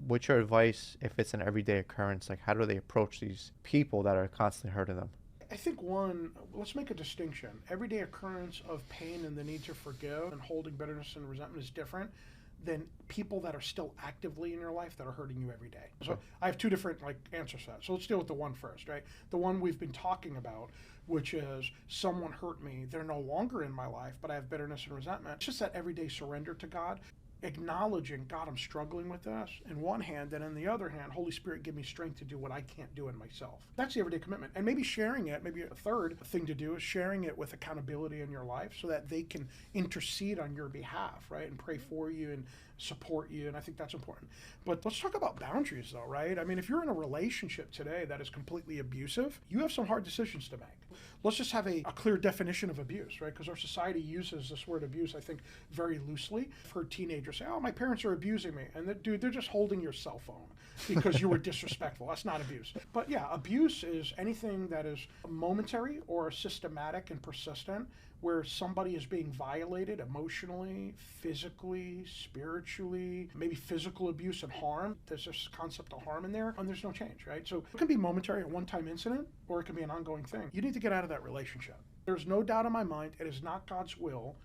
What's your advice if it's an everyday occurrence? Like, how do they approach these people that are constantly hurting them? I think let's make a distinction. Everyday occurrence of pain and the need to forgive and holding bitterness and resentment is different than people that are still actively in your life that are hurting you every day. So Okay. I have two different answers to that. So let's deal with the one first, right? The one we've been talking about, which is someone hurt me. They're no longer in my life, but I have bitterness and resentment. It's just that everyday surrender to God, acknowledging, God, I'm struggling with this in one hand, and in the other hand, Holy Spirit, give me strength to do what I can't do in myself. That's the everyday commitment. And maybe sharing it, maybe a third thing to do is sharing it with accountability in your life so that they can intercede on your behalf, right? And pray for you and support you. And I think that's important. But let's talk about boundaries though, right? I mean, if you're in a relationship today that is completely abusive, you have some hard decisions to make. Let's just have a clear definition of abuse, right? Because our society uses this word abuse, I think, very loosely. I've heard teenagers say, oh, my parents are abusing me. And dude, they're just holding your cell phone because you were disrespectful. That's not abuse. But yeah, abuse is anything that is momentary or systematic and persistent, where somebody is being violated emotionally, physically, spiritually, maybe physical abuse and harm. There's this concept of harm in there, and there's no change, right? So it can be momentary, a one-time incident, or it can be an ongoing thing. You need to get out of that relationship. There's no doubt in my mind, it is not God's will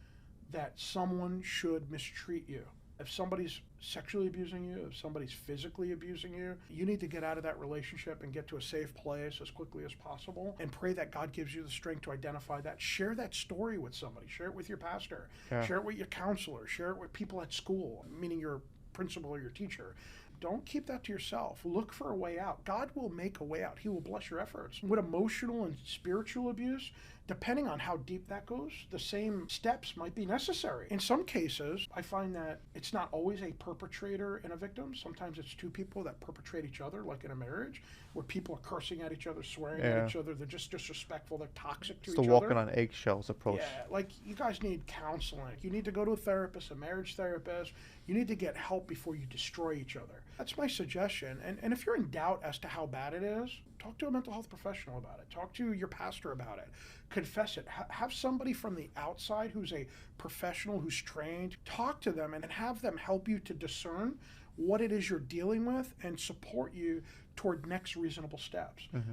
that someone should mistreat you. If somebody's sexually abusing you, if somebody's physically abusing you, you need to get out of that relationship and get to a safe place as quickly as possible and pray that God gives you the strength to identify that. Share that story with somebody. Share it with your pastor. Yeah. Share it with your counselor. Share it with people at school, meaning your principal or your teacher. Don't keep that to yourself. Look for a way out. God will make a way out. He will bless your efforts. With emotional and spiritual abuse, depending on how deep that goes, the same steps might be necessary. In some cases, I find that it's not always a perpetrator and a victim. Sometimes it's two people that perpetrate each other, like in a marriage, where people are cursing at each other, swearing at each other. They're just disrespectful. They're toxic to It's each the other. walking on eggshells approach. Yeah, like you guys need counseling. You need to go to a therapist, a marriage therapist. You need to get help before you destroy each other. That's my suggestion. And if you're in doubt as to how bad it is, talk to a mental health professional about it. Talk to your pastor about it. Confess it. Have somebody from the outside who's a professional, who's trained. Talk to them and have them help you to discern what it is you're dealing with and support you toward next reasonable steps.